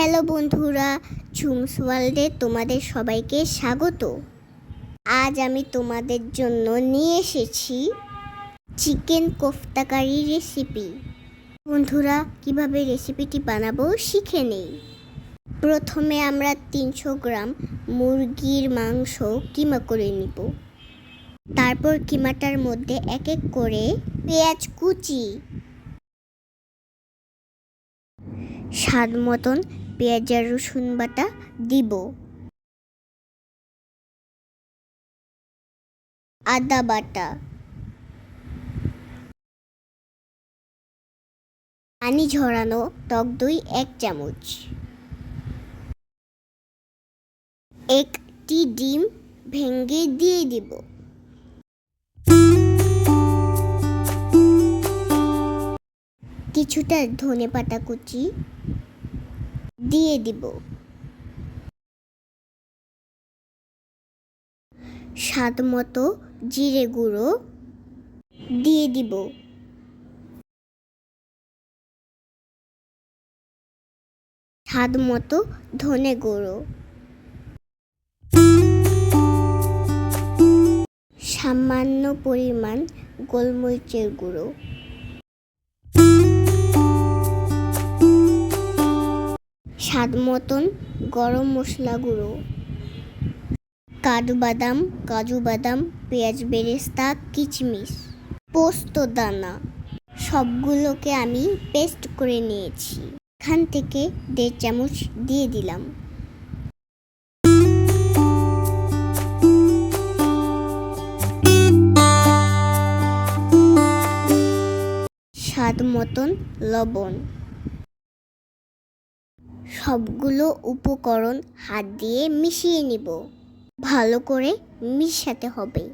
Hello বন্ধুরা, ঝুমস ওয়ার্ল্ডে তোমাদের সবাইকে স্বাগত। আজ আমি তোমাদের জন্য নিয়ে এসেছি চিকেন কোফতা কারি রেসিপি। বন্ধুরা, কিভাবে রেসিপিটি বানাবো শিখে নেই। প্রথমে আমরা 300 গ্রাম মুরগির মাংস কিমা করে নিব। তারপর কিমাটার মধ্যে এক এক করে পেঁয়াজ কুচি, স্বাদ মতন পেঁয়াজ আর রসুন বাটা দিব, আদা বাটা, পানি ঝরানো টক দই 1 চামচ, একটি ডিম ভেঙে দিয়ে দিব, কিছুটা ধনেপাতা কুচি দিয়ে দিব, স্বাদ মতো জিরে গুঁড়ো দিয়ে দিব, স্বাদ মতো ধনে গুঁড়ো, সামান্য পরিমাণ গোলমরিচের গুঁড়ো, স্বাদ মতন গরম মশলা গুঁড়ো, কাজু বাদাম, পেঁয়াজ বেরেস্তা, কিচমিচ, পোস্ত দানা সবগুলোকে আমি পেস্ট করে নিয়েছি। এখান থেকে 1.5 চামচ দিয়ে দিলাম। স্বাদ মতন লবণ। সবগুলো উপকরণ হাত দিয়ে মিশিয়ে নিব। ভালো করে মিশাতে হবে।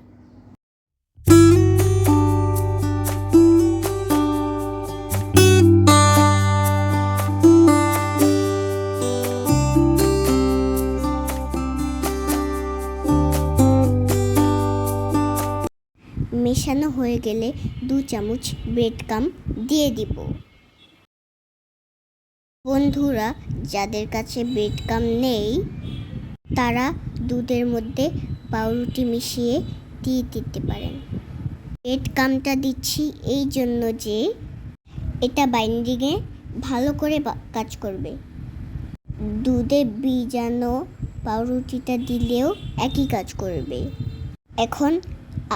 মেশানো হয়ে গেলে 2 চামচ ব্রেড ক্রাম্ব দিয়ে দিব। বন্ধুরা, যাদের কাছে ব্রেড ক্রাম্ব নেই তারা দুধের মধ্যে পাউরুটি মিশিয়ে দিয়ে দিতে পারেন। ব্রেড ক্রাম্বটা দিচ্ছি এই জন্য যে এটা বাইন্ডিংয়ে ভালো করে কাজ করবে। দুধে ভিজানো পাউরুটিটা দিলেও একই কাজ করবে। এখন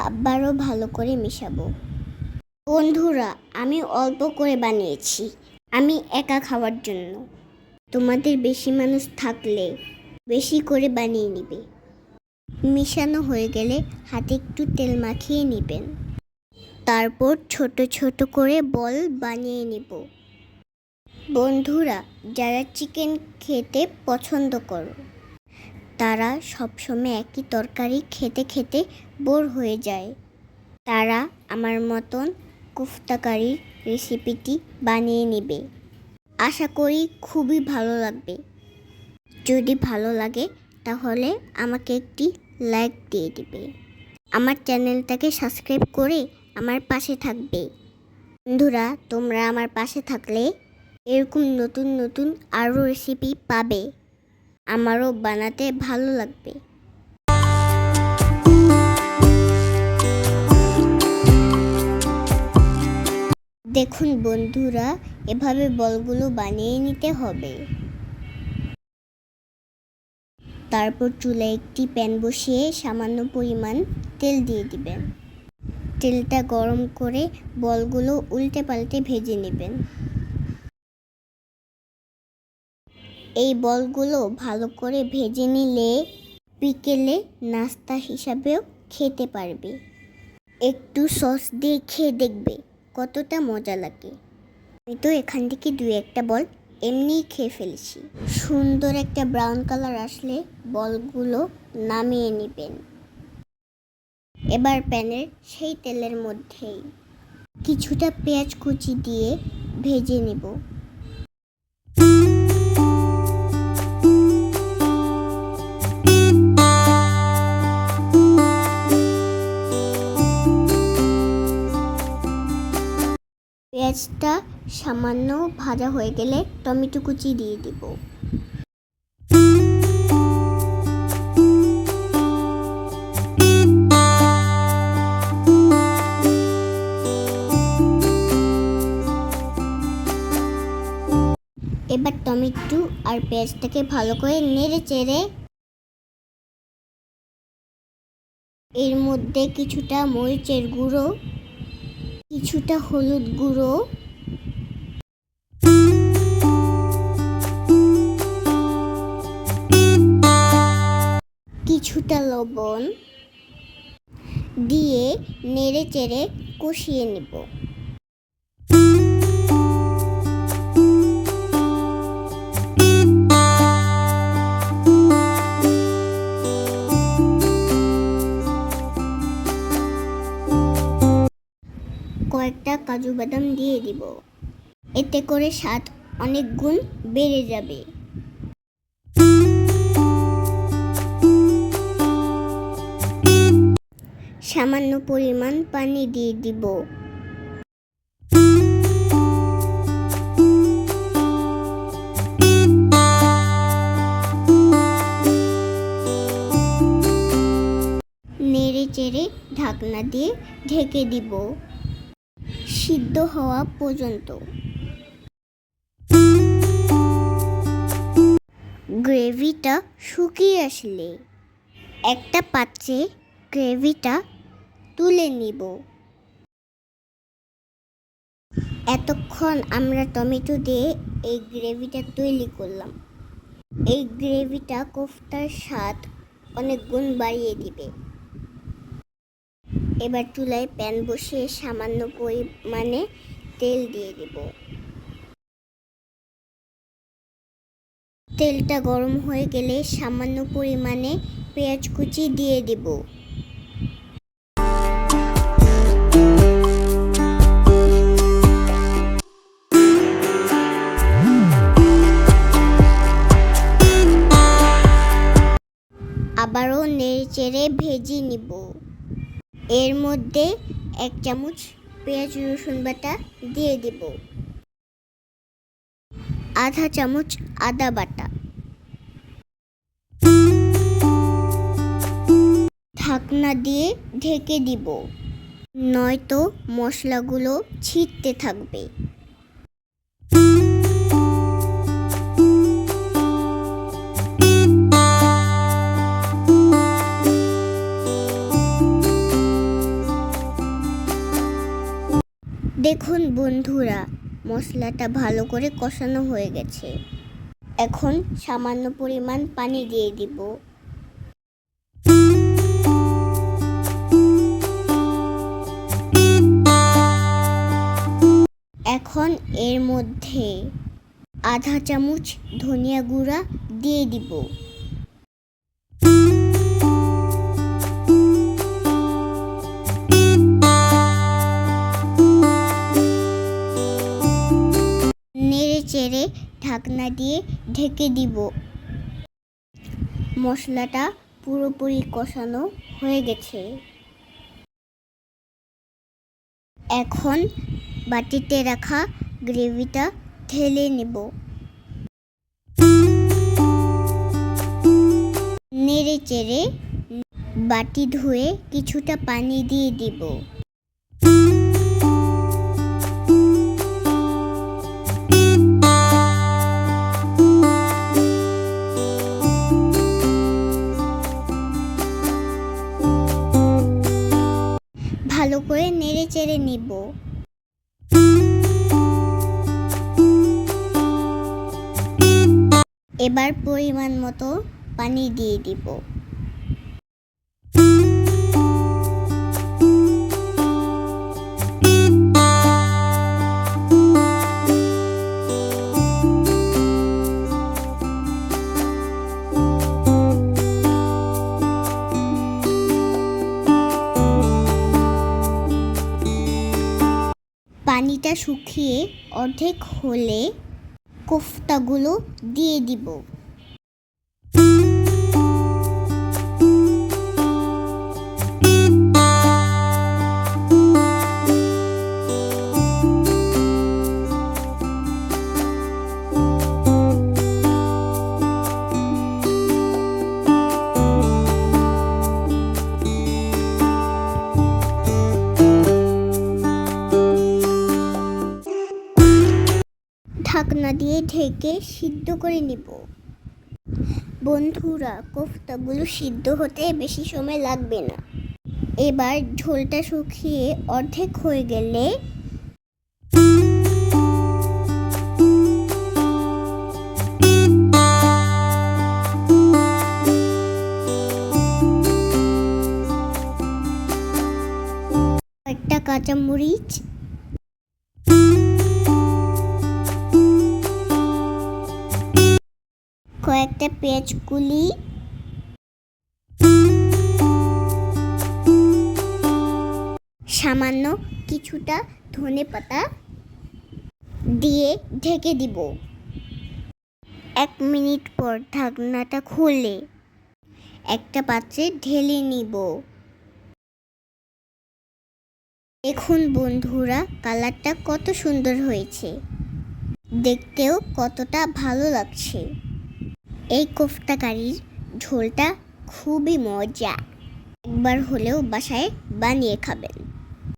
আবারও ভালো করে মেশাবো। বন্ধুরা, আমি অল্প করে বানিয়েছি, আমি একা খাওয়ার জন্য। তোমাদের বেশি মানুষ থাকলে বেশি করে বানিয়ে নিবে। মিশানো হয়ে গেলে হাতে একটু তেল মাখিয়ে নেবেন। তারপর ছোট ছোট করে বল বানিয়ে নিব। বন্ধুরা, যারা চিকেন খেতে পছন্দ করো তারা সবসময় একই তরকারি খেতে খেতে বোর হয়ে যায়, তারা আমার মতন কোফতা কারির রেসিপিটি বানিয়ে নেবে। আশা করি খুবই ভালো লাগবে। যদি ভালো লাগে তাহলে আমাকে একটি লাইক দিয়ে দিবে। আমার চ্যানেলটাকে সাবস্ক্রাইব করে আমার পাশে থাকবে। বন্ধুরা, তোমরা আমার পাশে থাকলে এরকম নতুন নতুন আরও রেসিপি পাবে। আমারও বানাতে ভালো লাগবে। দেখুন বন্ধুরা, এভাবে বলগুলো বানিয়ে নিতে হবে। তারপর চুলায় একটি প্যান বসিয়ে সামান্য পরিমাণ তেল দিয়ে দিবেন। তেলটা গরম করে বলগুলো উল্টে পাল্টে ভেজে নেবেন। এই বলগুলো ভালো করে ভেজে নিলে বিকেলে নাস্তা হিসাবেও খেতে পারবে। একটু সস দিয়ে খেয়ে দেখবে কতটা মজা লাগে। আমি তো এখান থেকে 2-1টা বল এমনিই খেয়ে ফেলেছি। সুন্দর একটা ব্রাউন কালার আসলে বলগুলো নামিয়ে নেবেন। এবার প্যানের সেই তেলের মধ্যেই কিছুটা পেঁয়াজ কুচি দিয়ে ভেজে নেব। পেঁয়াজটা সামান্য ভাজা হয়ে গেলে টমেটো কুচি দিয়ে দিব। এবার টমেটো আর পেঁয়াজটাকে ভালো করে নেড়ে চেড়ে এর মধ্যে কিছুটা মরিচের গুঁড়ো, কিছুটা হলুদ গুঁড়ো, কিছুটা লবণ দিয়ে নেড়ে চেড়ে কষিয়ে নিব। কয়েকটা কাজু বাদাম দিয়ে দিব, এতে করে স্বাদ অনেক গুণ বেড়ে যাবে। সামান্য পরিমাণ পানি দিয়ে দিব। নেড়ে চেড়ে ঢাকনা দিয়ে ঢেকে দিব সিদ্ধ হওয়া পর্যন্ত। গ্রেভিটা শুকিয়ে আসলে একটা পাত্রে গ্রেভিটা তুলে নিব। এতক্ষণ আমরা টমেটো দিয়ে এই গ্রেভিটা তৈরি করলাম। এই গ্রেভিটা কোফতার স্বাদ অনেক গুণ বাড়িয়ে দিবে। এবার চুলায় প্যান বসিয়ে সামান্য পরিমাণে তেল দিয়ে দিব। তেলটা গরম হয়ে গেলে সামান্য পরিমাণে পেঁয়াজ কুচি দিয়ে দিব। আবারও নেড়ে চেড়ে ভেজে নিব। এর মধ্যে 1 চামচ পেঁয়াজ রসুন বাটা দিয়ে দিব, আধা চামচ আদা বাটা, ঢাকনা দিয়ে ঢেকে দিব, নয়তো মশলাগুলো ছিটতে থাকবে। দেখুন বন্ধুরা, মশলাটা ভালো করে কষানো হয়ে গেছে। এখন সামান্য পরিমাণ পানি দিয়ে দিব। এখন এর মধ্যে আধা চামচ ধনিয়া গুঁড়া দিয়ে দিব। নেড়ে চেড়ে ঢাকনা দিয়ে ঢেকে দিব। মশলাটা পুরোপুরি কষানো হয়ে গেছে। এখন বাটিতে রাখা গ্রেভিটা ঢেলে নেব। নেড়ে চেড়ে বাটি ধুয়ে কিছুটা পানি দিয়ে দিব। ভালো করে নেড়ে চেড়ে নিব। এবার পরিমাণ মতো পানি দিয়ে দিব। পানিটা শুকিয়ে অর্ধেক হলে কোফতাগুলো দিয়ে দিব। ঢাকনা দিয়ে ঢেকে সিদ্ধ করে নিব। বন্ধুরা, কোফতাগুলো সিদ্ধ হতে বেশি সময় লাগবে না। এবার ঝোলটা শুকিয়ে অর্ধেক হয়ে গেলে একটা কাঁচামরিচ, কয়েকটা পেঁয়াজ কুলি, সামান্য কিছুটা ধনেপাতা দিয়ে ঢেকে দিব। 1 মিনিট পর ঢাকনাটা খুলে একটা পাত্রে ঢেলে নিব। দেখুন বন্ধুরা, কালারটা কত সুন্দর হয়েছে, দেখতেও কতটা ভালো লাগছে। এই কোফতা কারির ঝোলটা খুবই মজা। একবার হলেও বাসায় বানিয়ে খাবেন।